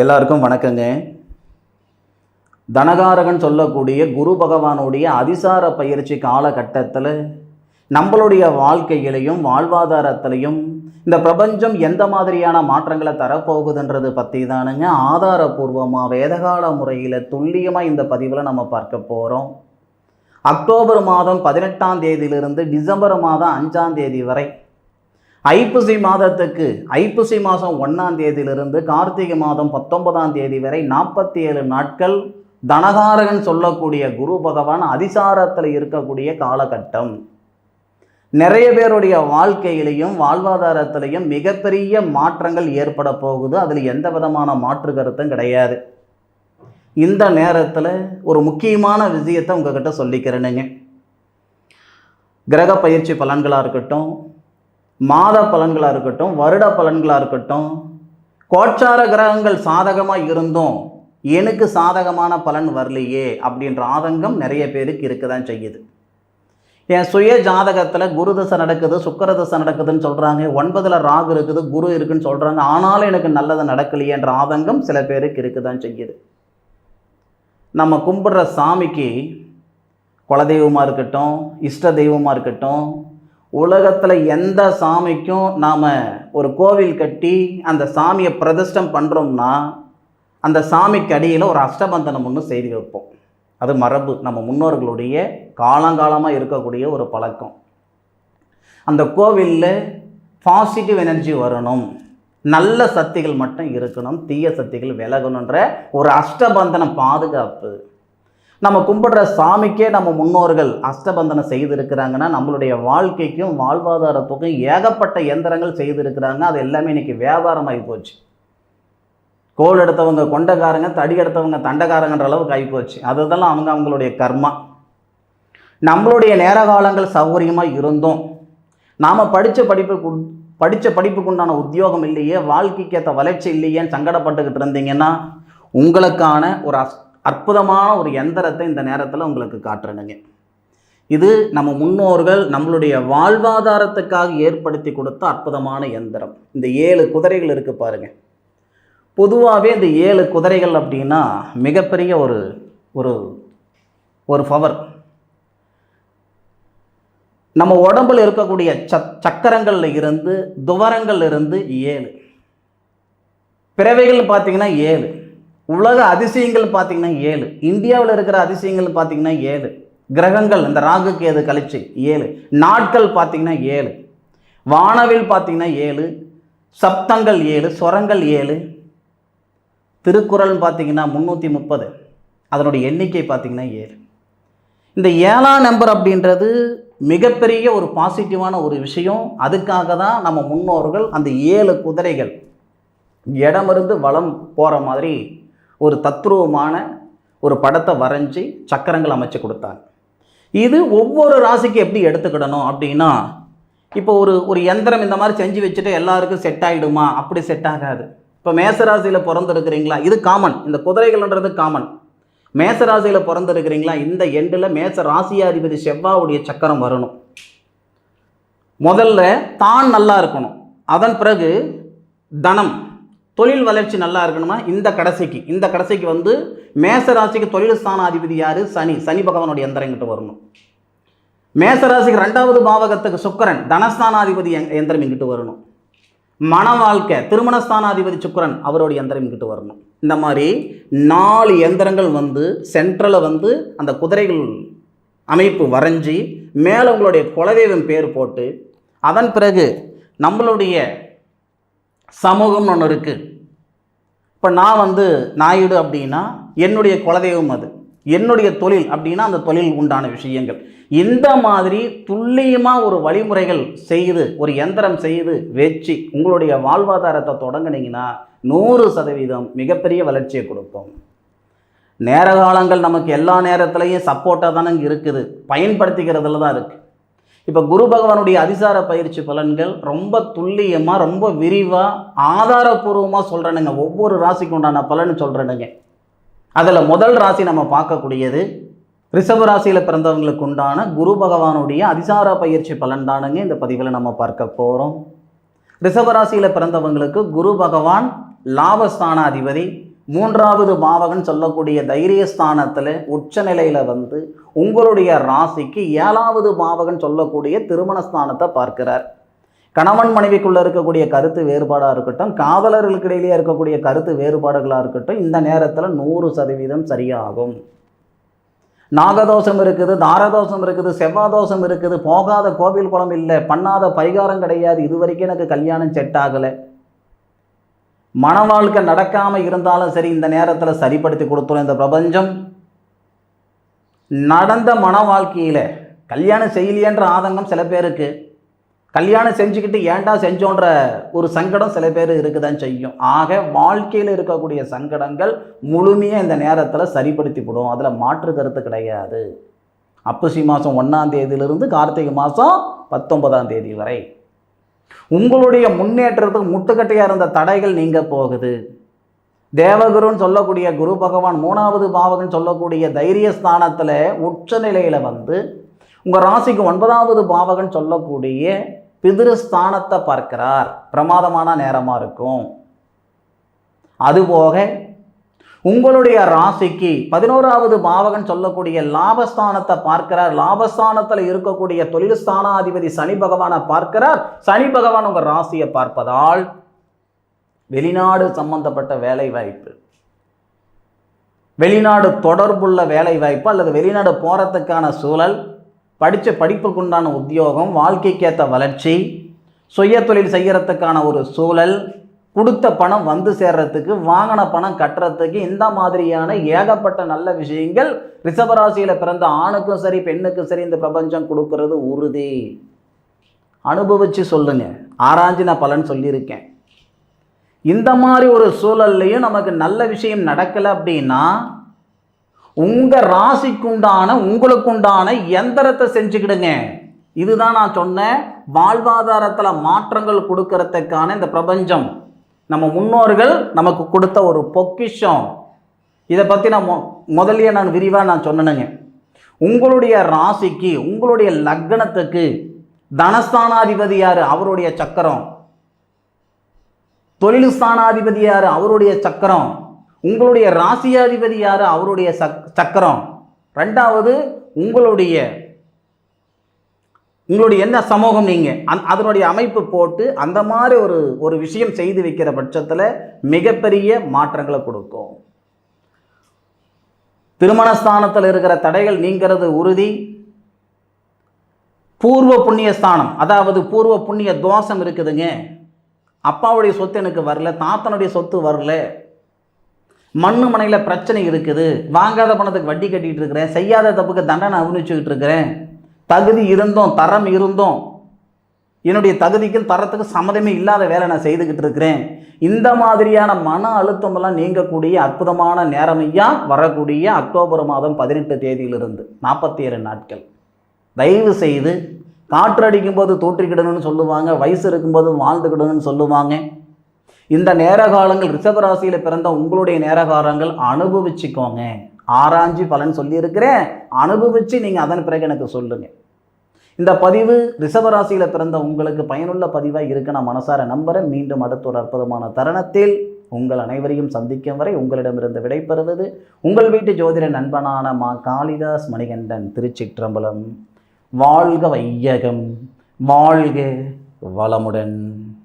எல்லாருக்கும் வணக்கங்க. தனகாரகன் சொல்லக்கூடிய குரு பகவானுடைய அதிசார பயிற்சி காலகட்டத்தில் நம்மளுடைய வாழ்க்கையிலையும் வாழ்வாதாரத்திலையும் இந்த பிரபஞ்சம் எந்த மாதிரியான மாற்றங்களை தரப்போகுதுன்றது பற்றி தானுங்க ஆதாரபூர்வமாக வேதகால முறையில் துல்லியமாக இந்த பதிவில் நம்ம பார்க்க போகிறோம். அக்டோபர் மாதம் 18ஆம் தேதியிலிருந்து டிசம்பர் மாதம் 5ஆம் தேதி வரை, ஐப்பசி மாதத்துக்கு ஐப்பசி மாதம் 1ஆம் தேதியிலிருந்து கார்த்திகை மாதம் 19ஆம் தேதி வரை 47 நாட்கள் தனகாரகன் சொல்லக்கூடிய குரு பகவான் அதிசாரத்தில் இருக்கக்கூடிய காலகட்டம். நிறைய பேருடைய வாழ்க்கையிலையும் வாழ்வாதாரத்திலையும் மிகப்பெரிய மாற்றங்கள் ஏற்பட போகுது. அதில் எந்த விதமான மாற்று கருத்தும் கிடையாது. இந்த நேரத்தில் ஒரு முக்கியமான விஷயத்தை உங்ககிட்ட சொல்லிக்கிறேனுங்க. கிரக பயிற்சி பலன்களாக இருக்கட்டும், மாத பலன்களாக இருக்கட்டும், வருட பலன்களாக இருக்கட்டும், கோச்சார கிரகங்கள் சாதகமாக இருந்தும் எனக்கு சாதகமான பலன் வரலையே அப்படின்ற ஆதங்கம் நிறைய பேருக்கு இருக்க தான் செய்யுது. என் சுய ஜாதகத்தில் குரு தசை நடக்குது, சுக்கிர தசை நடக்குதுன்னு சொல்கிறாங்க, 9ல் ராகு இருக்குது, குரு இருக்குன்னு சொல்கிறாங்க, ஆனாலும் எனக்கு நல்லது நடக்கலையேன்ற ஆதங்கம் சில பேருக்கு இருக்க தான் செய்யுது. நம்ம கும்பிட்ற சாமிக்கு குலதெய்வமாக இருக்கட்டும், இஷ்ட தெய்வமாக இருக்கட்டும், உலகத்தில் எந்த சாமிக்கும் நாம் ஒரு கோவில் கட்டி அந்த சாமியை பிரதிஷ்டம் பண்ணுறோம்னா அந்த சாமிக்கு அடியில் ஒரு அஷ்டபந்தனம் ஒன்று செய்து வைப்போம். அது மரபு, நம்ம முன்னோர்களுடைய காலங்காலமாக இருக்கக்கூடிய ஒரு பழக்கம். அந்த கோவிலில் பாசிட்டிவ் எனர்ஜி வரணும், நல்ல சக்திகள் மட்டும் இருக்கணும், தீய சக்திகள் விலகணுன்ற ஒரு அஷ்டபந்தனம் பாதுகாப்பு. நம்ம கும்பிடுற சாமிக்கே நம்ம முன்னோர்கள் அஷ்டபந்தனம் செய்திருக்கிறாங்கன்னா நம்மளுடைய வாழ்க்கைக்கும் வாழ்வாதாரத்துக்கும் ஏகப்பட்ட எந்திரங்கள் செய்திருக்கிறாங்க. அது எல்லாமே இன்றைக்கி வியாபாரமாகி போச்சு. கோல் எடுத்தவங்க கொண்டக்காரங்க, தடி எடுத்தவங்க தண்டக்காரங்கன்ற அளவுக்கு ஆகிப்போச்சு. அதுதெல்லாம் அவங்களுடைய கர்மா. நம்மளுடைய நேர காலங்கள் சௌகரியமாக இருந்தோம், நாம் படித்த படிப்புக்குண்டான உத்தியோகம் இல்லையே, வாழ்க்கைக்கு ஏற்ற வளர்ச்சி இல்லையேன்னு சங்கடப்பட்டுக்கிட்டு இருந்தீங்கன்னா உங்களுக்கான ஒரு அற்புதமான ஒரு எந்திரத்தை இந்த நேரத்தில் உங்களுக்கு காட்டுறேனுங்க. இது நம்ம முன்னோர்கள் நம்மளுடைய வாழ்வாதாரத்துக்காக ஏற்படுத்தி கொடுத்த அற்புதமான எந்திரம். இந்த 7 குதிரைகள் இருக்குது பாருங்கள். பொதுவாகவே இந்த 7 குதிரைகள் அப்படின்னா மிகப்பெரிய ஒரு ஒரு ஒரு பவர். நம்ம உடம்பில் இருக்கக்கூடிய சக்கரங்கள்ல இருந்து துவரங்கள்ல இருந்து 7 பிறவைகள் பார்த்தீங்கன்னா 7, உலக அதிசயங்கள் பார்த்தீங்கன்னா 7, இந்தியாவில் இருக்கிற அதிசயங்கள் பார்த்தீங்கன்னா 7, கிரகங்கள் இந்த ராகு கேது கழிச்சு 7, நாட்கள் பார்த்தீங்கன்னா 7, வானவில் பார்த்தீங்கன்னா 7, சப்தங்கள் 7, ஸ்வரங்கள் 7, திருக்குறள் பார்த்தீங்கன்னா 330, அதனுடைய எண்ணிக்கை பார்த்தீங்கன்னா 7. இந்த 7ஆம் நம்பர் அப்படின்றது மிகப்பெரிய ஒரு பாசிட்டிவான ஒரு விஷயம். அதுக்காக தான் நம்ம முன்னோர்கள் அந்த 7 குதிரைகள் இடமிருந்து வலம் போகிற மாதிரி ஒரு தத்ரூபமான ஒரு படத்தை வரைஞ்சி சக்கரங்கள் அமைச்சு கொடுத்தாங்க. இது ஒவ்வொரு ராசிக்கு எப்படி எடுத்துக்கிடணும் அப்படின்னா, இப்போ ஒரு எந்திரம் இந்த மாதிரி செஞ்சு வச்சுட்டு எல்லாருக்கும் செட் ஆகிடுமா? அப்படி செட் ஆகாது. இப்போ மேசராசியில் பிறந்திருக்கிறீங்களா, இது காமன். இந்த குதிரைகள்ன்றது காமன். மேசராசியில் பிறந்திருக்கிறீங்களா, இந்த எண்டில் மேச ராசியாதிபதி செவ்வாவுடைய சக்கரம் வரணும். முதல்ல தான் நல்லா இருக்கணும், அதன் பிறகு தனம் தொழில் வளர்ச்சி நல்லா இருக்கணுமா. இந்த கடைசிக்கு வந்து மேசராசிக்கு தொழில் ஸ்தானாதிபதி யார்? சனி பகவானுடைய எந்திரங்கிட்ட வரணும். மேசராசிக்கு 2வது பாவகத்துக்கு சுக்கிரன் தனஸ்தானாதிபதி எந்திரம் இங்கிட்டு வரணும். மன வாழ்க்கை திருமணஸ்தானாதிபதி சுக்கிரன் அவருடைய எந்திரம் இங்கிட்டு வரணும். இந்த மாதிரி 4 எந்திரங்கள் வந்து சென்ட்ரலில் வந்து அந்த குதிரைகள் அமைப்பு வரைஞ்சி மேலே உங்களுடைய குலதெய்வம் பேர் போட்டு, அதன் பிறகு நம்மளுடைய சமூகம்னு ஒன்று இருக்குது. இப்போ நான் வந்து நாயுடு அப்படின்னா என்னுடைய குலதெய்வம், அது என்னுடைய தொழில் அப்படின்னா அந்த தொழில் உண்டான விஷயங்கள். இந்த மாதிரி துல்லியமாக ஒரு வழிமுறைகள் செய்து ஒரு எந்திரம் செய்து வச்சு உங்களுடைய வாழ்வாதாரத்தை தொடங்கினீங்கன்னா 100% மிகப்பெரிய வளர்ச்சியை கொடுக்கும். நேர காலங்கள் நமக்கு எல்லா நேரத்துலையும் சப்போர்ட்டாக தானே இருக்குது, பயன்படுத்திக்கிறதுல தான் இருக்குது. இப்போ குரு பகவானுடைய அதிசார பயிற்சி பலன்கள் ரொம்ப துல்லியமாக ரொம்ப விரிவாக ஆதாரபூர்வமாக சொல்கிறேனுங்க. ஒவ்வொரு ராசிக்கு உண்டான பலன் சொல்கிறேனுங்க. அதில் முதல் ராசி நம்ம பார்க்கக்கூடியது ரிஷப ராசியில் பிறந்தவங்களுக்கு உண்டான குரு பகவானுடைய அதிசார பயிற்சி பலன் தானுங்க இந்த பதிவில் நம்ம பார்க்க போகிறோம். ரிஷப ராசியில் பிறந்தவங்களுக்கு குரு பகவான் லாபஸ்தானாதிபதி, மூன்றாவது பாவகன் சொல்லக்கூடிய தைரியஸ்தானத்தில் உச்ச நிலையில் வந்து உங்களுடைய ராசிக்கு 7வது பாவகன் சொல்லக்கூடிய திருமணஸ்தானத்தை பார்க்கிறார். கணவன் மனைவிக்குள்ளே இருக்கக்கூடிய கருத்து வேறுபாடாக இருக்கட்டும், காதலர்களுக்கு இடையிலே இருக்கக்கூடிய கருத்து வேறுபாடுகளாக இருக்கட்டும், இந்த நேரத்தில் 100% சரியாகும். நாகதோஷம் இருக்குது, தாரதோஷம் இருக்குது, செவ்வாதோஷம் இருக்குது, போகாத கோவில் குளம் இல்லை, பண்ணாத பரிகாரம் கிடையாது, இது வரைக்கும் எனக்கு கல்யாணம் செட் ஆகலை, மன வாழ்க்கை நடக்காமல் இருந்தாலும் சரி, இந்த நேரத்தில் சரிப்படுத்தி கொடுத்துரும் இந்த பிரபஞ்சம். நடந்த மன வாழ்க்கையில் கல்யாணம் செய்யலையன்ற ஆதங்கம் சில பேருக்கு, கல்யாணம் செஞ்சுக்கிட்டு ஏன்டா செஞ்சோன்ற ஒரு சங்கடம் சில பேர் இருக்குதான் செய்யும். ஆக வாழ்க்கையில் இருக்கக்கூடிய சங்கடங்கள் முழுமையாக இந்த நேரத்தில் சரிப்படுத்தி விடும், அதில் மாற்று கருத்து கிடையாது. ஐப்பசி மாதம் 1ஆம் தேதியிலிருந்து கார்த்திகை மாதம் 19ஆம் தேதி வரை உங்களுடைய முன்னேற்றத்துக்கு முட்டுக்கட்டையாக இருந்த தடைகள் நீங்க போகுது. தேவகுருன்னு சொல்லக்கூடிய குரு பகவான் 3வது பாவகன் சொல்லக்கூடிய தைரியஸ்தானத்தில் உச்ச நிலையில் வந்து உங்கள் ராசிக்கு 9வது பாவகன் சொல்லக்கூடிய பிதிருஸ்தானத்தை பார்க்கிறார். பிரமாதமான நேரமாக இருக்கும். அதுபோக உங்களுடைய ராசிக்கு 11வது பாவகன் சொல்லக்கூடிய லாபஸ்தானத்தை பார்க்கிறார். லாபஸ்தானத்தில் இருக்கக்கூடிய தொழில் ஸ்தானாதிபதி சனி பகவானை பார்க்கிறார். சனி பகவான் உங்கள் ராசியை பார்ப்பதால் வெளிநாடு சம்பந்தப்பட்ட வேலை வாய்ப்பு, வெளிநாடு தொடர்புள்ள வேலை வாய்ப்பு அல்லது வெளிநாடு போகிறதுக்கான சூழல், படித்த படிப்புக்குண்டான உத்தியோகம், வாழ்க்கைக்கேற்ற வளர்ச்சி, சுய தொழில் செய்கிறதுக்கான ஒரு சூழல், கொடுத்த பணம் வந்து சேர்றதுக்கு, வாங்கின பணம் கட்டுறதுக்கு, இந்த மாதிரியான ஏகப்பட்ட நல்ல விஷயங்கள் ரிஷபராசியில் பிறந்த ஆணுக்கும் சரி பெண்ணுக்கும் சரி இந்த பிரபஞ்சம் கொடுக்கறது உறுதி. அனுபவித்து சொல்லுங்க, ஆராய்ச்சி நான் பலன் சொல்லியிருக்கேன். இந்த மாதிரி ஒரு சூழல்லையும் நமக்கு நல்ல விஷயம் நடக்கலை அப்படின்னா உங்கள் ராசிக்குண்டான உங்களுக்குண்டான எந்திரத்தை செஞ்சுக்கிடுங்க. இதுதான் நான் சொன்னேன், வாழ்வாதாரத்தில் மாற்றங்கள் கொடுக்கறதுக்கான இந்த பிரபஞ்சம் நம்ம முன்னோர்கள் நமக்கு கொடுத்த ஒரு பொக்கிஷம். இதை பற்றி முதல்ல நான் விரிவாக சொன்னேனுங்க. உங்களுடைய ராசிக்கு உங்களுடைய லக்னத்துக்கு தனஸ்தானாதிபதி யார்? அவருடைய சக்கரம். தொழில் ஸ்தானாதிபதி யார்? அவருடைய சக்கரம். உங்களுடைய ராசியாதிபதி யார்? அவருடைய சக்கரம். ரெண்டாவது உங்களுடைய என்ன சமூகம், நீங்கள் அதனுடைய அமைப்பு போட்டு அந்த மாதிரி ஒரு விஷயம் செய்து வைக்கிற பட்சத்தில் மிகப்பெரிய மாற்றங்களை கொடுக்கும். திருமணஸ்தானத்தில் இருக்கிற தடைகள் நீங்கிறது உறுதி. பூர்வ புண்ணிய ஸ்தானம், அதாவது பூர்வ புண்ணிய தோஷம் இருக்குதுங்க. அப்பாவுடைய சொத்து எனக்கு வரல, தாத்தனுடைய சொத்து வரல, மண்ணு மனையில் பிரச்சனை இருக்குது, வாங்காத பணத்துக்கு வட்டி கட்டிகிட்டு இருக்கிறேன், செய்யாத தப்புக்கு தண்டனை அனுபவிச்சுக்கிட்டு இருக்கிறேன், தகுதி இருந்தோம் தரம் இருந்தோம் என்னுடைய தகுதிக்கும் தரத்துக்கு சம்மதமே இல்லாத வேலை நான் செய்துக்கிட்டு இருக்கிறேன். இந்த மாதிரியான மன அழுத்தமெல்லாம் நீங்கக்கூடிய அற்புதமான நேரமையா வரக்கூடிய அக்டோபர் மாதம் 18 தேதியிலிருந்து 47 நாட்கள். தயவு செய்து காற்றடிக்கும் போது தூற்றிக்கிடணும்னு சொல்லுவாங்க, வயசு இருக்கும்போது வாழ்ந்துக்கிடணும்னு சொல்லுவாங்க. இந்த நேர காலங்கள் ரிஷபராசியில் பிறந்த உங்களுடைய நேர காலங்கள் அனுபவிச்சுக்கோங்க. ஆராய்ச்சி பலன் சொல்லியிருக்கிறேன், அனுபவித்து நீங்கள் அதன் பிறகு எனக்கு சொல்லுங்கள். இந்த பதிவு ரிஷபராசியில் பிறந்த உங்களுக்கு பயனுள்ள பதிவாக இருக்கு நான் மனசார நம்புகிறேன். மீண்டும் அடுத்த ஒரு அற்புதமான தருணத்தில் உங்கள் அனைவரையும் சந்திக்கும் வரை உங்களிடமிருந்து விடைபெறுவது உங்கள் வீட்டு ஜோதிட நண்பனான மா காளிதாஸ் மணிகண்டன். திருச்சிற்றம்பலம். வாழ்க வையகம், வாழ்க வளமுடன்.